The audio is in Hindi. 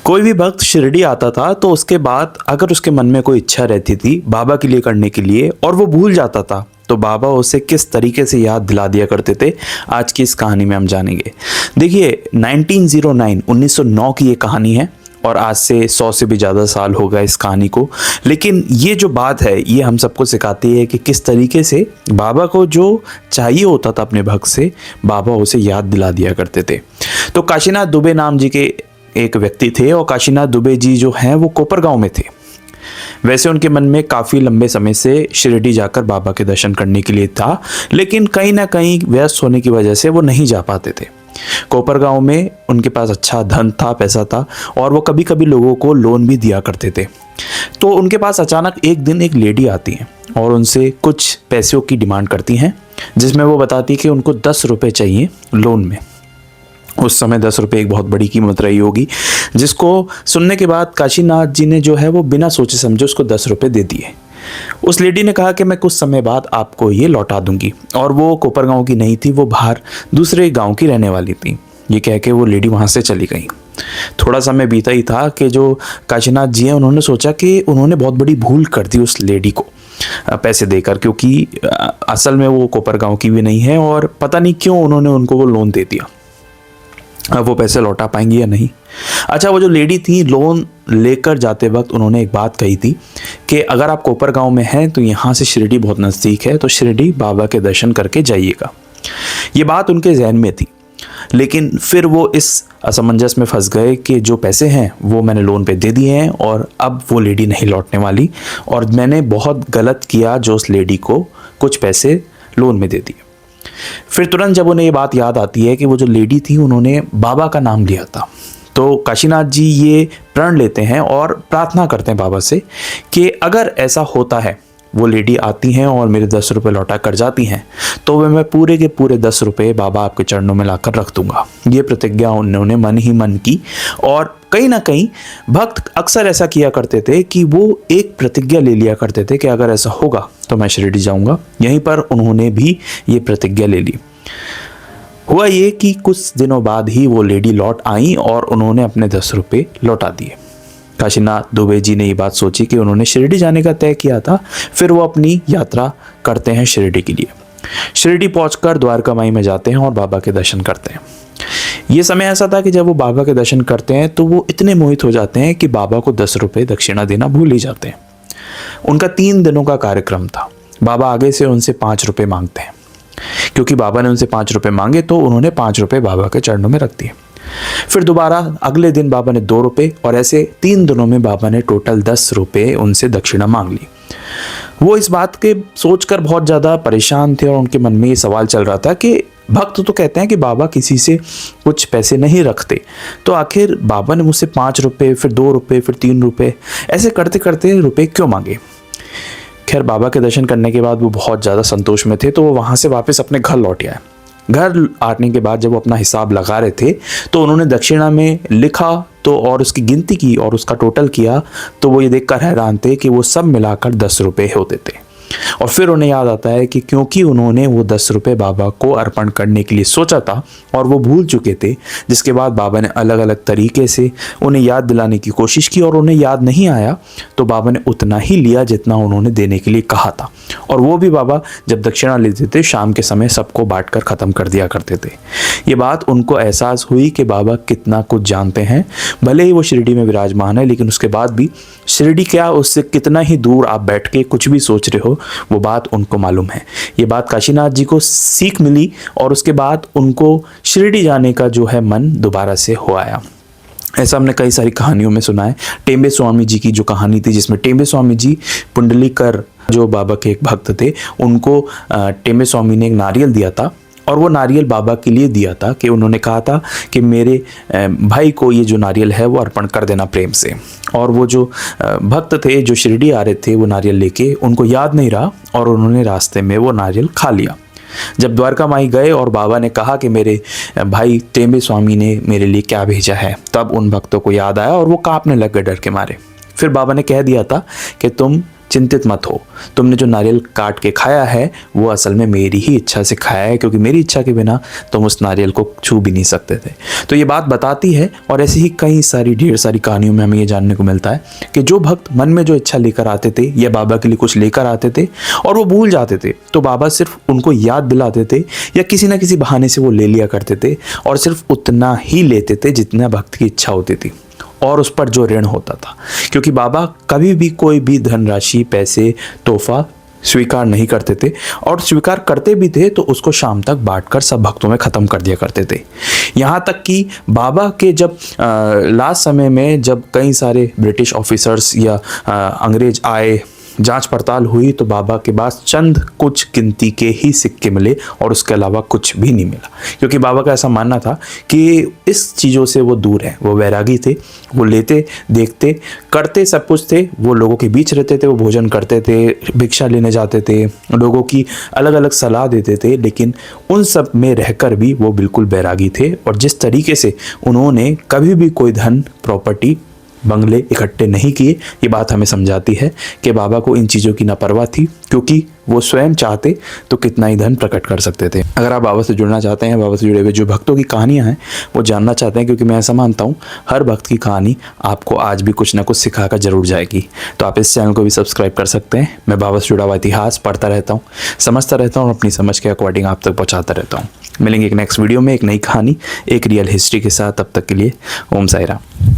कोई भी भक्त शिरडी आता था तो उसके बाद अगर उसके मन में कोई इच्छा रहती थी बाबा के लिए करने के लिए और वो भूल जाता था तो बाबा उसे किस तरीके से याद दिला दिया करते थे, आज की इस कहानी में हम जानेंगे। देखिए 1909 की ये कहानी है और आज से 100 से भी ज़्यादा साल हो गए इस कहानी को। लेकिन ये जो बात है ये हम सबको सिखाती है कि किस तरीके से बाबा को जो चाहिए होता था अपने भक्त से, बाबा उसे याद दिला दिया करते थे। तो काशीनाथ दुबे नाम जी के एक व्यक्ति थे और काशीनाथ दुबे जी जो हैं वो कोपरगांव में थे। वैसे उनके मन में काफ़ी लंबे समय से शिरडी जाकर बाबा के दर्शन करने के लिए था, लेकिन कहीं ना कहीं व्यस्त होने की वजह से वो नहीं जा पाते थे। कोपरगांव में उनके पास अच्छा धन था, पैसा था और वो कभी कभी लोगों को लोन भी दिया करते थे। तो उनके पास अचानक एक दिन एक लेडी आती है और उनसे कुछ पैसों की डिमांड करती हैं, जिसमें वो बताती है कि उनको 10 रुपये चाहिए लोन में। उस समय 10 रुपये एक बहुत बड़ी कीमत रही होगी, जिसको सुनने के बाद काशीनाथ जी ने जो है वो बिना सोचे समझे उसको 10 रुपये दे दिए। उस लेडी ने कहा कि मैं कुछ समय बाद आपको ये लौटा दूंगी, और वो कोपरगांव की नहीं थी, वो बाहर दूसरे गांव की रहने वाली थी। ये कह के वो लेडी वहाँ से चली गई। थोड़ा समय बीता ही था कि जो काशीनाथ जी हैं उन्होंने सोचा कि उन्होंने बहुत बड़ी भूल कर दी उस लेडी को पैसे देकर, क्योंकि असल में वो कोपरगांव की भी नहीं है और पता नहीं क्यों उन्होंने उनको वो लोन दे दिया। अब वो पैसे लौटा पाएंगी या नहीं। अच्छा, वो जो लेडी थी लोन लेकर जाते वक्त उन्होंने एक बात कही थी कि अगर आप कोपरगांव में हैं तो यहाँ से शिरडी बहुत नज़दीक है, तो शिरडी बाबा के दर्शन करके जाइएगा। ये बात उनके जहन में थी, लेकिन फिर वो इस असमंजस में फंस गए कि जो पैसे हैं वो मैंने लोन पे दे दिए हैं और अब वो लेडी नहीं लौटने वाली, और मैंने बहुत गलत किया जो उस लेडी को कुछ पैसे लोन में दे दिए। फिर तुरंत जब उन्हें ये बात याद आती है कि वो जो लेडी थी उन्होंने बाबा का नाम लिया था, तो काशीनाथ जी ये प्रण लेते हैं और प्रार्थना करते हैं बाबा से कि अगर ऐसा होता है, वो लेडी आती हैं और मेरे 10 रुपये लौटा कर जाती हैं, तो वे मैं पूरे के पूरे 10 रुपये बाबा आपके चरणों में लाकर रख दूंगा। ये प्रतिज्ञा उन्होंने मन ही मन की। और कहीं ना कहीं भक्त अक्सर ऐसा किया करते थे कि वो एक प्रतिज्ञा ले लिया करते थे कि अगर ऐसा होगा तो मैं शिरडी जाऊंगा। यहीं पर उन्होंने भी ये प्रतिज्ञा ले ली। हुआ ये कि कुछ दिनों बाद ही वो लेडी लौट आई और उन्होंने अपने 10 रुपये लौटा दिए। काशीनाथ दुबे जी ने ये बात सोची कि उन्होंने शिरडी जाने का तय किया था। फिर वो अपनी यात्रा करते हैं शिरडी के लिए। शिरडी पहुंचकर द्वारका माई में जाते हैं और बाबा के दर्शन करते हैं। ये समय ऐसा था कि जब वो बाबा के दर्शन करते हैं तो वो इतने मोहित हो जाते हैं कि बाबा को 10 रुपये दक्षिणा देना भूल ही जाते हैं। उनका 3 दिनों का कार्यक्रम था। बाबा आगे से उनसे 5 रुपये मांगते हैं, क्योंकि बाबा ने उनसे 5 रुपये मांगे तो उन्होंने 5 रुपये बाबा के चरणों में रख दिए। फिर दोबारा अगले दिन बाबा ने 2 रुपये, और ऐसे 3 दिनों में बाबा ने टोटल 10 रुपये उनसे दक्षिणा मांग ली। वो इस बात के सोचकर बहुत ज़्यादा परेशान थे और उनके मन में ये सवाल चल रहा था कि भक्त तो कहते हैं कि बाबा किसी से कुछ पैसे नहीं रखते, तो आखिर बाबा ने मुझसे 5 रुपये, फिर 2 रुपये, फिर 3 रुपये, ऐसे करते करते रुपये क्यों मांगे। खैर, बाबा के दर्शन करने के बाद वो बहुत ज़्यादा संतोष में थे, तो वो वहाँ से वापस अपने घर लौट आए। घर आने के बाद जब वो अपना हिसाब लगा रहे थे तो उन्होंने दक्षिणा में लिखा तो और उसकी गिनती की और उसका टोटल किया, तो वो ये देखकर हैरान थे कि वो सब मिलाकर 10 रुपये होते थे। और फिर उन्हें याद आता है कि क्योंकि उन्होंने वो 10 रुपये बाबा को अर्पण करने के लिए सोचा था और वो भूल चुके थे, जिसके बाद बाबा ने अलग अलग तरीके से उन्हें याद दिलाने की कोशिश की और उन्हें याद नहीं आया तो बाबा ने उतना ही लिया जितना उन्होंने देने के लिए कहा था। और वो भी बाबा जब दक्षिणा लेते थे शाम के समय सबको बांट कर ख़त्म कर दिया करते थे। ये बात उनको एहसास हुई कि बाबा कितना कुछ जानते हैं। भले ही वो शिरडी में विराजमान है, लेकिन उसके बाद भी शिरडी क्या, उससे कितना ही दूर आप बैठ के कुछ भी सोच रहे हो, वो बात उनको मालूम है। ये बात काशीनाथ जी को सीख मिली और उसके बाद उनको शिरडी जाने का जो है मन दोबारा से हो आया। ऐसा हमने कई सारी कहानियों में सुना है। टेम्बे स्वामी जी की जो कहानी थी, जिसमें टेम्बे स्वामी जी पुंडलीकर जो बाबा के एक भक्त थे, उनको टेम्बे स्वामी ने एक नारियल दिया था और वो नारियल बाबा के लिए दिया था कि उन्होंने कहा था कि मेरे भाई को ये जो नारियल है वो अर्पण कर देना प्रेम से। और वो जो भक्त थे जो शिरडी आ रहे थे वो नारियल लेके, उनको याद नहीं रहा और उन्होंने रास्ते में वो नारियल खा लिया। जब द्वारका माई गए और बाबा ने कहा कि मेरे भाई टेम्बे स्वामी ने मेरे लिए क्या भेजा है, तब उन भक्तों को याद आया और वो कांपने लग गए डर के मारे। फिर बाबा ने कह दिया था कि तुम चिंतित मत हो, तुमने जो नारियल काट के खाया है वो असल में मेरी ही इच्छा से खाया है, क्योंकि मेरी इच्छा के बिना तुम उस नारियल को छू भी नहीं सकते थे। तो ये बात बताती है, और ऐसी ही कई सारी ढेर सारी कहानियों में हमें ये जानने को मिलता है कि जो भक्त मन में जो इच्छा लेकर आते थे या बाबा के लिए कुछ लेकर आते थे और वो भूल जाते थे, तो बाबा सिर्फ उनको याद दिलाते थे या किसी ना किसी बहाने से वो ले लिया करते थे, और सिर्फ उतना ही लेते थे जितना भक्त की इच्छा होती थी और उस पर जो ऋण होता था, क्योंकि बाबा कभी भी कोई भी धनराशि, पैसे, तोहफा स्वीकार नहीं करते थे, और स्वीकार करते भी थे तो उसको शाम तक बांटकर सब भक्तों में ख़त्म कर दिया करते थे। यहाँ तक कि बाबा के जब लास्ट समय में जब कई सारे ब्रिटिश ऑफिसर्स या अंग्रेज आए, जांच पड़ताल हुई, तो बाबा के पास चंद कुछ गिनती के ही सिक्के मिले और उसके अलावा कुछ भी नहीं मिला, क्योंकि बाबा का ऐसा मानना था कि इस चीज़ों से वो दूर है, वो वैरागी थे, वो लेते, देखते, करते सब कुछ थे, वो लोगों के बीच रहते थे, वो भोजन करते थे, भिक्षा लेने जाते थे, लोगों की अलग अलग सलाह देते थे, लेकिन उन सब में रहकर भी वो बिल्कुल बैरागी थे। और जिस तरीके से उन्होंने कभी भी कोई धन, प्रॉपर्टी, बंगले इकट्ठे नहीं किए, ये बात हमें समझाती है कि बाबा को इन चीज़ों की ना परवाह थी, क्योंकि वो स्वयं चाहते तो कितना ही धन प्रकट कर सकते थे। अगर आप बाबा से जुड़ना चाहते हैं, बाबा से जुड़े हुए जो भक्तों की कहानियां हैं वो जानना चाहते हैं, क्योंकि मैं ऐसा मानता हूँ हर भक्त की कहानी आपको आज भी कुछ ना कुछ सिखा कर जरूर जाएगी, तो आप इस चैनल को भी सब्सक्राइब कर सकते हैं। मैं बाबा से जुड़ा हुआ इतिहास पढ़ता रहता हूँ, समझता रहता हूँ और अपनी समझ के अकॉर्डिंग आप तक पहुँचाता रहता हूँ। मिलेंगे एक नेक्स्ट वीडियो में एक नई कहानी, एक रियल हिस्ट्री के साथ। तब तक के लिए ओम साई राम।